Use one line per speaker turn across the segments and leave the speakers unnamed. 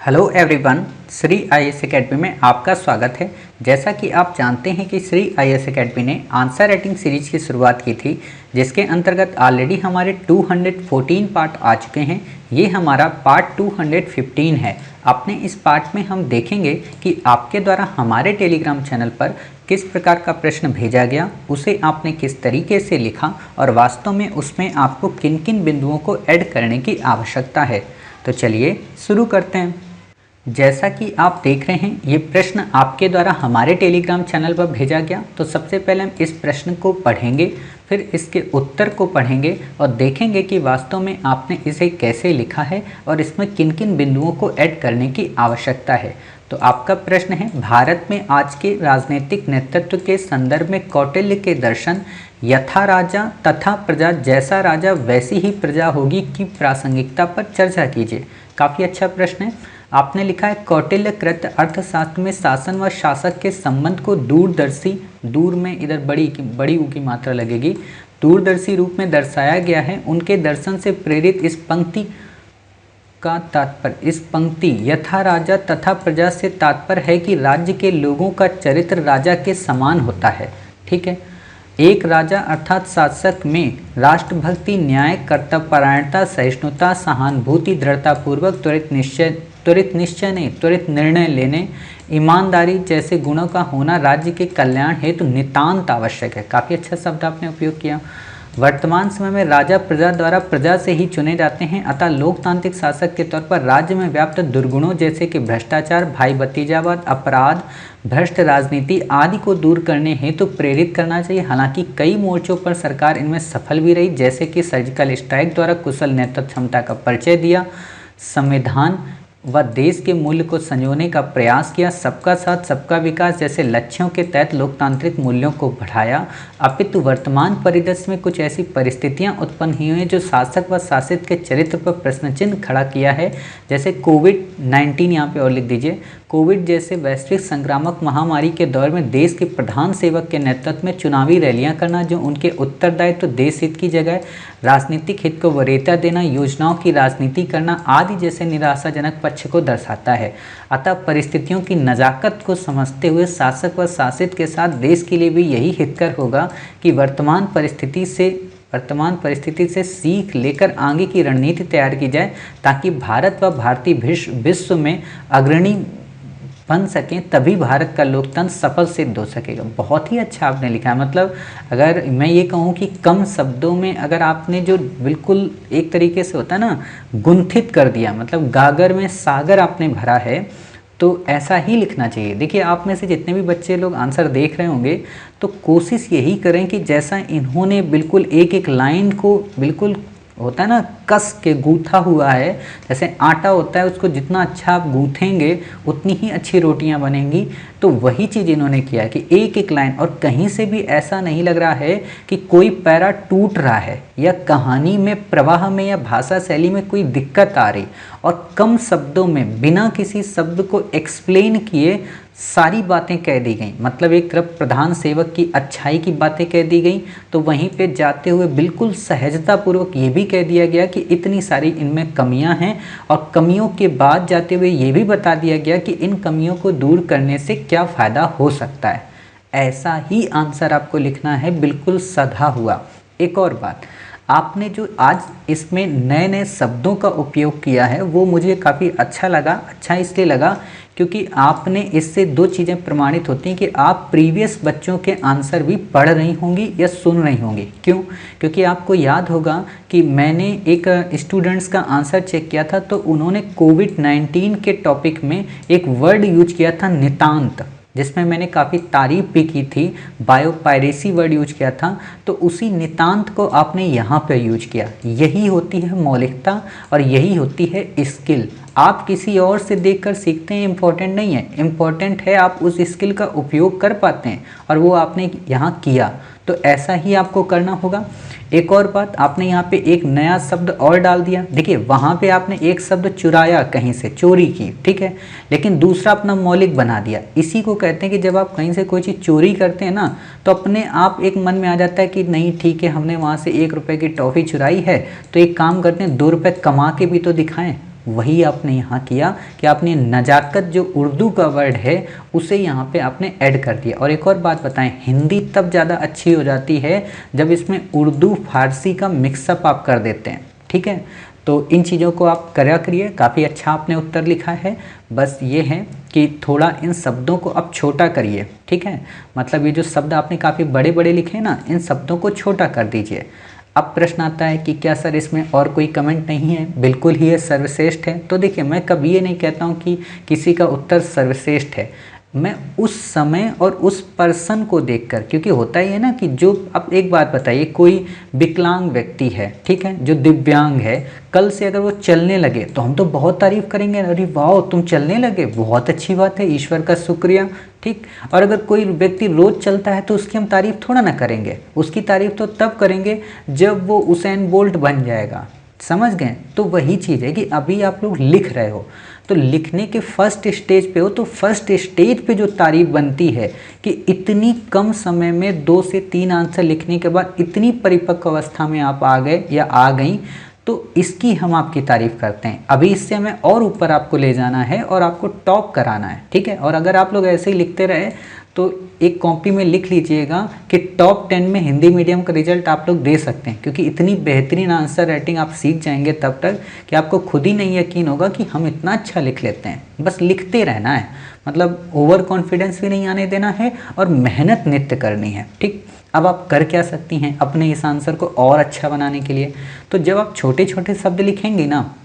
Hello everyone, Shri IAS academy में आपका स्वागत है। जैसा कि आप जानते हैं कि श्री आईएएस एकेडमी ने आंसर राइटिंग सीरीज की शुरुआत की थी, जिसके अंतर्गत ऑलरेडी हमारे 214 पार्ट आ चुके हैं। ये हमारा पार्ट 215 है। अपने इस पार्ट में हम देखेंगे कि आपके द्वारा हमारे टेलीग्राम चैनल पर किस प्रकार का प्रश्न भेजा गया, उसे आपने किस तरीके से लिखा और वास्तव में उसमें आपको किन किन बिंदुओं को ऐड करने की आवश्यकता है। तो चलिए शुरू करते हैं। जैसा कि आप देख रहे हैं, ये प्रश्न आपके द्वारा हमारे टेलीग्राम चैनल पर भेजा गया। तो सबसे पहले हम इस प्रश्न को पढ़ेंगे, फिर इसके उत्तर को पढ़ेंगे और देखेंगे कि वास्तव में आपने इसे कैसे लिखा है और इसमें किन किन बिंदुओं को ऐड करने की आवश्यकता है। तो आपका प्रश्न है, भारत में आज के राजनीतिक नेतृत्व के संदर्भ में कौटिल्य के दर्शन यथा राजा तथा प्रजा, जैसा राजा वैसी ही प्रजा होगी की प्रासंगिकता पर चर्चा कीजिए। काफ़ी अच्छा प्रश्न है। आपने लिखा है, कौटिल्य कृत अर्थशास्त्र में शासन व शासक के संबंध को दूरदर्शी, दूर में इधर बड़ी ऊ की मात्रा लगेगी, दूरदर्शी रूप में दर्शाया गया है। उनके दर्शन से प्रेरित इस पंक्ति का तात्पर्य, इस पंक्ति यथा राजा तथा प्रजा से तात्पर्य है कि राज्य के लोगों का चरित्र राजा के समान होता है। ठीक है। एक राजा अर्थात शासक में राष्ट्रभक्ति, न्याय, कर्तव्यपरायणता, सहिष्णुता, सहानुभूति, दृढ़तापूर्वक त्वरित निर्णय लेने, ईमानदारी जैसे गुणों का होना राज्य के कल्याण हेतु नितांत आवश्यक है। काफ़ी अच्छा शब्द आपने उपयोग किया। वर्तमान समय में राजा प्रजा द्वारा प्रजा से ही चुने जाते हैं, अतः लोकतांत्रिक शासक के तौर पर राज्य में व्याप्त दुर्गुणों जैसे कि भ्रष्टाचार, भाई भतीजावाद, अपराध, भ्रष्ट राजनीति आदि को दूर करने हेतु प्रेरित करना चाहिए। हालांकि कई मोर्चों पर सरकार इनमें सफल भी रही, जैसे कि सर्जिकल स्ट्राइक द्वारा कुशल नेतृत्व क्षमता का परिचय दिया, संविधान व देश के मूल्य को संजोने का प्रयास किया, सबका साथ सबका विकास जैसे लक्ष्यों के तहत लोकतांत्रिक मूल्यों को बढ़ाया। अपितु वर्तमान परिदृश्य में कुछ ऐसी परिस्थितियां उत्पन्न हुई हैं जो शासक व शासित के चरित्र पर प्रश्न चिन्ह खड़ा किया है, जैसे कोविड-19, यहाँ पे और लिख दीजिए, कोविड जैसे वैश्विक संक्रामक महामारी के दौर में देश के प्रधान सेवक के नेतृत्व में चुनावी रैलियां करना, जो उनके उत्तरदायित्व देश हित की जगह राजनीतिक हित को वरीयता देना, योजनाओं की राजनीति करना आदि जैसे निराशाजनक पक्ष को दर्शाता है। अतः परिस्थितियों की नज़ाकत को समझते हुए शासक व शासित के साथ देश के लिए भी यही हितकर होगा कि वर्तमान परिस्थिति से सीख लेकर आगे की रणनीति तैयार की जाए, ताकि भारत व भारतीय विश्व में अग्रणी बन सकें, तभी भारत का लोकतंत्र सफल सिद्ध हो सकेगा। बहुत ही अच्छा आपने लिखा है। मतलब अगर मैं ये कहूँ कि कम शब्दों में अगर आपने जो बिल्कुल एक तरीके से होता है ना, गुंथित कर दिया, मतलब गागर में सागर आपने भरा है, तो ऐसा ही लिखना चाहिए। देखिए, आप में से जितने भी बच्चे लोग आंसर देख रहे होंगे, तो कोशिश यही करें कि जैसा इन्होंने बिल्कुल एक एक लाइन को बिल्कुल होता है ना कस के गूंथा हुआ है, जैसे आटा होता है, उसको जितना अच्छा आप गूंथेंगे उतनी ही अच्छी रोटियां बनेंगी। तो वही चीज़ इन्होंने किया कि एक एक लाइन, और कहीं से भी ऐसा नहीं लग रहा है कि कोई पैरा टूट रहा है या कहानी में प्रवाह में या भाषा शैली में कोई दिक्कत आ रही, और कम शब्दों में बिना किसी शब्द को एक्सप्लेन किए सारी बातें कह दी गई। मतलब एक तरफ प्रधान सेवक की अच्छाई की बातें कह दी गई, तो वहीं पे जाते हुए बिल्कुल सहजतापूर्वक ये भी कह दिया गया कि इतनी सारी इनमें कमियां हैं, और कमियों के बाद जाते हुए ये भी बता दिया गया कि इन कमियों को दूर करने से क्या फ़ायदा हो सकता है। ऐसा ही आंसर आपको लिखना है, बिल्कुल सधा हुआ। एक और बात, आपने जो आज इसमें नए नए शब्दों का उपयोग किया है वो मुझे काफ़ी अच्छा लगा। अच्छा इसलिए लगा क्योंकि आपने इससे दो चीज़ें प्रमाणित होती हैं कि आप प्रीवियस बच्चों के आंसर भी पढ़ रही होंगी या सुन रही होंगी। क्यों? क्योंकि आपको याद होगा कि मैंने एक स्टूडेंट्स का आंसर चेक किया था, तो उन्होंने कोविड-19 के टॉपिक में एक वर्ड यूज किया था, नितांत, जिसमें मैंने काफ़ी तारीफ भी की थी। बायोपायरेसी वर्ड यूज किया था, तो उसी नितांत को आपने यहाँ पे यूज किया। यही होती है मौलिकता और यही होती है स्किल। आप किसी और से देखकर सीखते हैं, इम्पोर्टेंट नहीं है, इम्पोर्टेंट है आप उस स्किल का उपयोग कर पाते हैं, और वो आपने यहाँ किया। तो ऐसा ही आपको करना होगा। एक और बात, आपने यहाँ पे एक नया शब्द और डाल दिया। देखिए, वहाँ पे आपने एक शब्द चुराया, कहीं से चोरी की, ठीक है, लेकिन दूसरा अपना मौलिक बना दिया। इसी को कहते हैं कि जब आप कहीं से कोई चीज़ चोरी करते हैं ना, तो अपने आप एक मन में आ जाता है कि नहीं ठीक है, हमने वहाँ से 1 रुपये की टॉफ़ी चुराई है, तो एक काम करते हैं 2 रुपये कमा के भी तो दिखाएं। वही आपने यहाँ किया कि आपने नज़ाकत जो उर्दू का वर्ड है उसे यहाँ पे आपने ऐड कर दिया। और एक और बात बताएं, हिंदी तब ज़्यादा अच्छी हो जाती है जब इसमें उर्दू फारसी का मिक्सअप आप कर देते हैं, ठीक है। तो इन चीज़ों को आप करा करिए। काफ़ी अच्छा आपने उत्तर लिखा है, बस ये है कि थोड़ा इन शब्दों को अब छोटा करिए, ठीक है। मतलब ये जो शब्द आपने काफ़ी बड़े बड़े लिखे ना, इन शब्दों को छोटा कर दीजिए। अब प्रश्न आता है कि क्या सर इसमें और कोई कमेंट नहीं है? बिल्कुल ही है, सर्वश्रेष्ठ है। तो देखिए, मैं कभी ये नहीं कहता हूँ कि किसी का उत्तर सर्वश्रेष्ठ है, मैं उस समय और उस पर्सन को देखकर, क्योंकि होता ही है ना कि जो, अब एक बात बताइए, कोई विकलांग व्यक्ति है, ठीक है, जो दिव्यांग है, कल से अगर वो चलने लगे तो हम तो बहुत तारीफ करेंगे, अरे वाह तुम चलने लगे, बहुत अच्छी बात है, ईश्वर का शुक्रिया, ठीक। और अगर कोई व्यक्ति रोज चलता है तो उसकी हम तारीफ थोड़ा ना करेंगे, उसकी तारीफ तो तब करेंगे जब वो उसेन बोल्ट बन जाएगा, समझ गए। तो वही चीज़ है कि अभी आप लोग लिख रहे हो, तो लिखने के फर्स्ट स्टेज पे हो, तो फर्स्ट स्टेज पे जो तारीफ बनती है कि इतनी कम समय में 2 से 3 आंसर लिखने के बाद इतनी परिपक्व अवस्था में आप आ गए या आ गई, तो इसकी हम आपकी तारीफ करते हैं। अभी इससे हमें और ऊपर आपको ले जाना है और आपको टॉप कराना है, ठीक है। और अगर आप लोग ऐसे ही लिखते रहे तो एक कॉपी में लिख लीजिएगा कि टॉप 10 में हिंदी मीडियम का रिजल्ट आप लोग दे सकते हैं, क्योंकि इतनी बेहतरीन आंसर राइटिंग आप सीख जाएंगे तब तक कि आपको खुद ही नहीं यकीन होगा कि हम इतना अच्छा लिख लेते हैं। बस लिखते रहना है, मतलब ओवर कॉन्फिडेंस भी नहीं आने देना है और मेहनत नित्य करनी है, ठीक। अब आप कर क्या सकती हैं अपने इस आंसर को और अच्छा बनाने के लिए? तो जब आप छोटे छोटे शब्द लिखेंगे ना,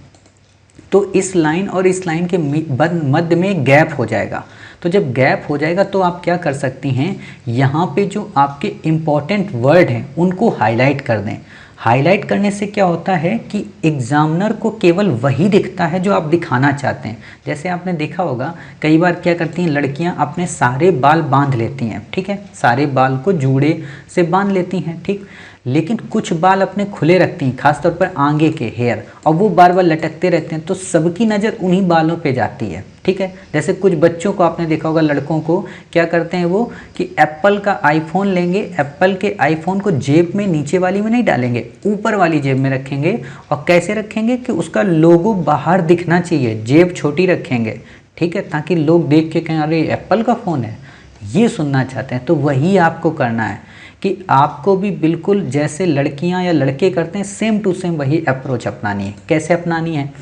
तो इस लाइन और इस लाइन के मध्य में गैप हो जाएगा। तो जब गैप हो जाएगा तो आप क्या कर सकती हैं, यहाँ पे जो आपके इम्पॉर्टेंट वर्ड हैं उनको हाईलाइट कर दें। हाईलाइट करने से क्या होता है कि एग्जामिनर को केवल वही दिखता है जो आप दिखाना चाहते हैं। जैसे आपने देखा होगा कई बार क्या करती हैं लड़कियां, अपने सारे बाल बांध लेती हैं, ठीक है, सारे बाल को जूड़े से बांध लेती हैं, ठीक, लेकिन कुछ बाल अपने खुले रखती हैं, खासतौर पर आगे के हेयर, और वो बार बार लटकते रहते हैं, तो सबकी नज़र उन्हीं बालों पे जाती है, ठीक है। जैसे कुछ बच्चों को आपने देखा होगा, लड़कों को क्या करते हैं वो कि एप्पल का आईफोन लेंगे, एप्पल के आईफोन को जेब में नीचे वाली में नहीं डालेंगे, ऊपर वाली जेब में रखेंगे। और कैसे रखेंगे कि उसका लोगो बाहर दिखना चाहिए, जेब छोटी रखेंगे, ठीक है, ताकि लोग देख के कहें अरे एप्पल का फ़ोन है, ये सुनना चाहते हैं। तो वही आपको करना है कि आपको भी बिल्कुल जैसे लड़कियां या लड़के करते हैं सेम टू सेम वही अप्रोच अपनानी है। कैसे अपनानी है?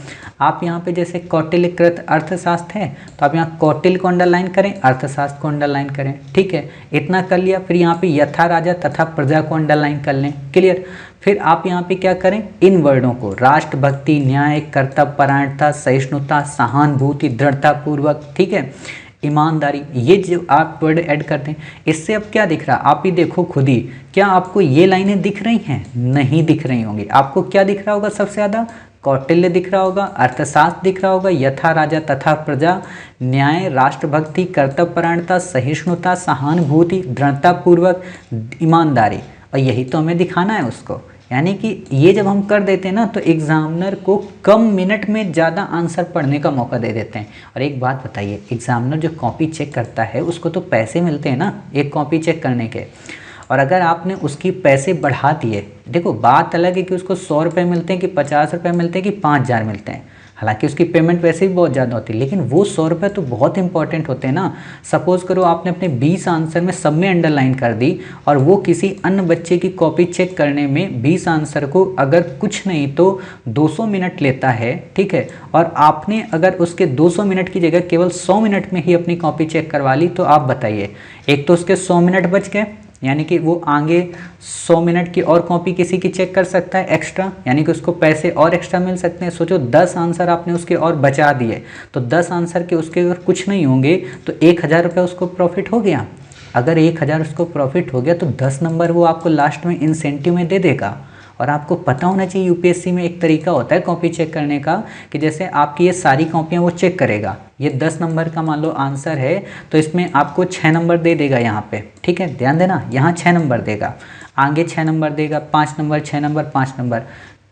आप यहाँ पे जैसे कौटिल्यकृत अर्थशास्त्र है तो आप यहाँ कौटिल्य को अंडरलाइन करें, अर्थशास्त्र को अंडरलाइन करें, ठीक है, इतना कर लिया। फिर यहाँ पे यथा राजा तथा प्रजा को अंडरलाइन कर लें, क्लियर। फिर आप यहाँ पे क्या करें, इन वर्डों को राष्ट्रभक्ति, न्याय, कर्तव्य परायणता, सहिष्णुता, सहानुभूति, दृढ़तापूर्वक, ठीक है, ईमानदारी, ये जो आप वर्ड ऐड करते हैं, इससे अब क्या दिख रहा है आप ही देखो खुद ही, क्या आपको ये लाइनें दिख रही हैं? नहीं दिख रही होंगी। आपको क्या दिख रहा होगा सबसे ज़्यादा? कौटिल्य दिख रहा होगा, अर्थशास्त्र दिख रहा होगा, यथा राजा तथा प्रजा, न्याय, राष्ट्रभक्ति, कर्तव्यपरायणता, सहिष्णुता, सहानुभूति, दृढ़तापूर्वक, ईमानदारी, और यही तो हमें दिखाना है उसको। यानी कि ये जब हम कर देते हैं ना तो एग्जामिनर को कम मिनट में ज़्यादा आंसर पढ़ने का मौका दे देते हैं। और एक बात बताइए, एग्जामिनर जो कॉपी चेक करता है उसको तो पैसे मिलते हैं ना एक कॉपी चेक करने के, और अगर आपने उसकी पैसे बढ़ा दिए, देखो बात अलग है कि उसको 100 रुपये मिलते हैं कि 50 रुपये मिलते हैं कि 5000 मिलते हैं, हालांकि उसकी पेमेंट वैसे भी बहुत ज़्यादा होती है, लेकिन वो 100 रुपये तो बहुत इंपॉर्टेंट होते हैं ना। सपोज़ करो आपने अपने 20 आंसर में सब में अंडरलाइन कर दी, और वो किसी अन्य बच्चे की कॉपी चेक करने में 20 आंसर को अगर कुछ नहीं तो 200 मिनट लेता है, ठीक है, और आपने अगर उसके 200 मिनट की जगह केवल 100 मिनट में ही अपनी कॉपी चेक करवा ली, तो आप बताइए, एक तो उसके 100 मिनट बच गए, यानी कि वो आगे 100 मिनट की और कॉपी किसी की चेक कर सकता है एक्स्ट्रा, यानी कि उसको पैसे और एक्स्ट्रा मिल सकते हैं। सोचो 10 आंसर आपने उसके और बचा दिए, तो 10 आंसर के उसके अगर कुछ नहीं होंगे तो 1000 रुपये उसको प्रॉफिट हो गया। अगर 1000 उसको प्रॉफिट हो गया तो 10 नंबर वो आपको लास्ट में इंसेंटिव में दे देगा। और आपको पता होना चाहिए यूपीएससी में एक तरीका होता है कॉपी चेक करने का, कि जैसे आपकी ये सारी कॉपियाँ वो चेक करेगा, ये 10 नंबर का मान लो आंसर है तो इसमें आपको 6 नंबर दे देगा यहाँ पे, ठीक है, ध्यान देना, यहाँ 6 नंबर देगा, आगे 6 नंबर देगा, 5 number, 6 number, 5 number,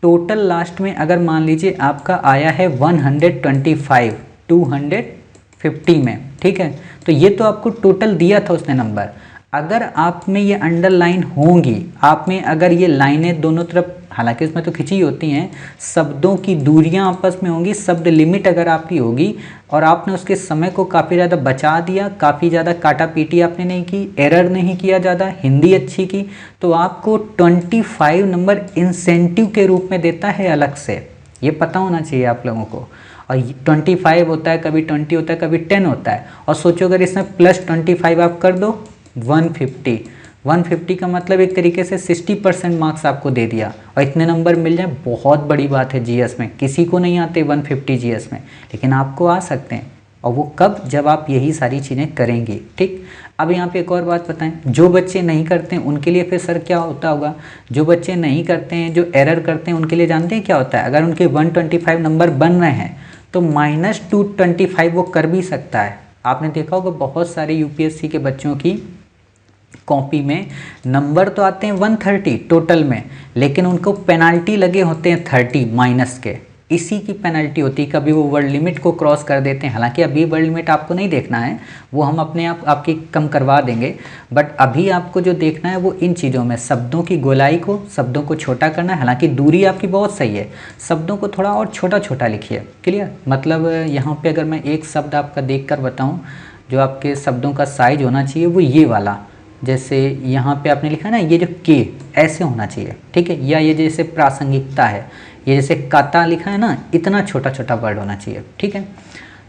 total last में अगर मान लीजिए आपका आया है 125 250 में, ठीक है, तो ये तो आपको टोटल दिया था उसने नंबर। अगर आप में ये अंडरलाइन होंगी, आप में अगर ये लाइनें दोनों तरफ हालांकि उसमें तो खिंची होती हैं, शब्दों की दूरियां आपस में होंगी, शब्द लिमिट अगर आपकी होगी और आपने उसके समय को काफ़ी ज़्यादा बचा दिया, काफ़ी ज़्यादा काटा पीटी आपने नहीं की, एरर नहीं किया ज़्यादा, हिंदी अच्छी की, तो आपको 25 नंबर इंसेंटिव के रूप में देता है अलग से। ये पता होना चाहिए आप लोगों को। और 25 होता है, कभी 20 होता है, कभी 10 होता है। और सोचो अगर इसमें प्लस 25 आप कर दो, 150। 150 का मतलब एक तरीके से 60% मार्क्स आपको दे दिया और इतने नंबर मिल जाए, बहुत बड़ी बात है जीएस में। किसी को नहीं आते 150 जीएस में, लेकिन आपको आ सकते हैं। और वो कब? जब आप यही सारी चीज़ें करेंगे। ठीक, अब यहाँ पे एक और बात बताएं, जो बच्चे नहीं करते हैं उनके लिए फिर सर क्या होता होगा? जो बच्चे नहीं करते हैं, जो एरर करते हैं, उनके लिए जानते हैं क्या होता है? अगर उनके 125 नंबर बन रहे हैं तो -225 वो कर भी सकता है। आपने देखा होगा बहुत सारे यूपीएससी के बच्चों की कॉपी में नंबर तो आते हैं 130 टोटल में, लेकिन उनको पेनाल्टी लगे होते हैं 30 माइनस के। इसी की पेनल्टी होती है, कभी वो वर्ड लिमिट को क्रॉस कर देते हैं। हालांकि अभी वर्ड लिमिट आपको नहीं देखना है, वो हम अपने आप आपकी कम करवा देंगे, बट अभी आपको जो देखना है वो इन चीज़ों में, शब्दों की गोलाई को, शब्दों को छोटा करना है। हालांकि दूरी आपकी बहुत सही है, शब्दों को थोड़ा और छोटा छोटा लिखिए। क्लियर? मतलब यहाँ पे अगर मैं एक शब्द आपका देख कर बताऊँ, जो आपके शब्दों का साइज होना चाहिए वो ये वाला, जैसे यहाँ पे आपने लिखा ना, ये जो के ऐसे होना चाहिए, ठीक है? या ये जैसे प्रासंगिकता है, ये जैसे काता लिखा है ना, इतना छोटा छोटा वर्ड होना चाहिए, ठीक है?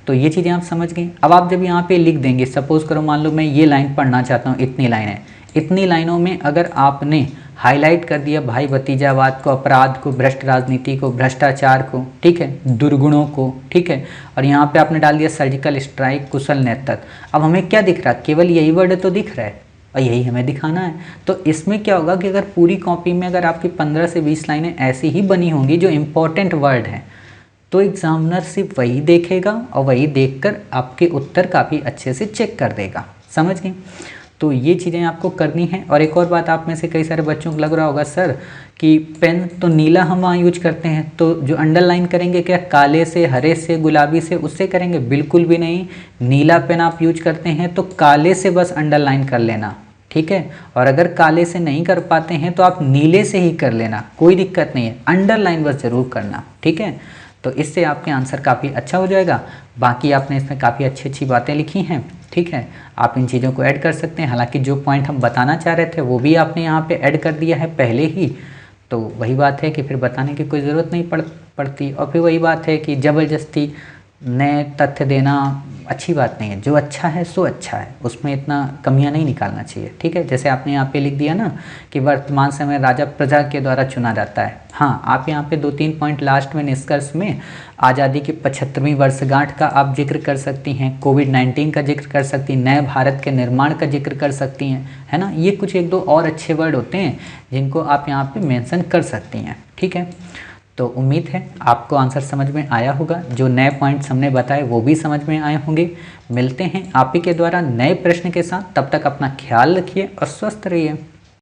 तो ये चीज़ें आप समझ गए। अब आप जब यहाँ पे लिख देंगे, सपोज करो मान लो मैं ये लाइन पढ़ना चाहता हूँ, इतनी लाइन है, इतनी लाइनों में अगर आपने हाईलाइट कर दिया भाई भतीजावाद को, अपराध को, भ्रष्ट राजनीति को, भ्रष्टाचार को, ठीक है, दुर्गुणों को, ठीक है, और यहाँ पे आपने डाल दिया सर्जिकल स्ट्राइक, कुशल नेतृत्व, अब हमें क्या दिख रहा है? केवल यही वर्ड तो दिख रहा है और यही हमें दिखाना है। तो इसमें क्या होगा कि अगर पूरी कॉपी में अगर आपकी 15 से 20 लाइनें ऐसी ही बनी होंगी जो इम्पोर्टेंट वर्ड हैं, तो एग्जामिनर सिर्फ वही देखेगा और वही देखकर आपके उत्तर काफ़ी अच्छे से चेक कर देगा। समझ गए? तो ये चीज़ें आपको करनी है। और एक और बात, आप में से कई सारे बच्चों को लग रहा होगा सर कि पेन तो नीला हम वहाँ यूज करते हैं, तो जो अंडरलाइन करेंगे क्या काले से, हरे से, गुलाबी से, उससे करेंगे? बिल्कुल भी नहीं। नीला पेन आप यूज करते हैं तो काले से बस अंडरलाइन कर लेना, ठीक है? और अगर काले से नहीं कर पाते हैं तो आप नीले से ही कर लेना, कोई दिक्कत नहीं है, अंडरलाइन बस ज़रूर करना, ठीक है? तो इससे आपके आंसर काफ़ी अच्छा हो जाएगा। बाकी आपने इसमें काफ़ी अच्छी अच्छी बातें लिखी हैं, ठीक है? आप इन चीज़ों को ऐड कर सकते हैं। हालांकि जो पॉइंट हम बताना चाह रहे थे वो भी आपने यहाँ पे ऐड कर दिया है पहले ही, तो वही बात है कि फिर बताने की कोई ज़रूरत नहीं पड़ती। और फिर वही बात है कि ज़बरदस्ती नए तथ्य देना अच्छी बात नहीं है। जो अच्छा है सो अच्छा है, उसमें इतना कमियां नहीं निकालना चाहिए, ठीक है? जैसे आपने यहाँ पे लिख दिया ना कि वर्तमान समय राजा प्रजा के द्वारा चुना जाता है। हाँ, आप यहाँ पे 2-3 पॉइंट लास्ट में निष्कर्ष में आज़ादी की 75वीं वर्षगांठ का आप जिक्र कर सकती हैं, कोविड-19 का जिक्र कर सकती हैं, नए भारत के निर्माण का जिक्र कर सकती हैं, है ना? ये कुछ 1-2 और अच्छे वर्ड होते हैं जिनको आप यहाँ पे मेंशन कर सकती हैं, ठीक है? तो उम्मीद है आपको आंसर समझ में आया होगा, जो नए पॉइंट्स हमने बताए वो भी समझ में आए होंगे। मिलते हैं आप ही के द्वारा नए प्रश्न के साथ, तब तक अपना ख्याल रखिए और स्वस्थ रहिए।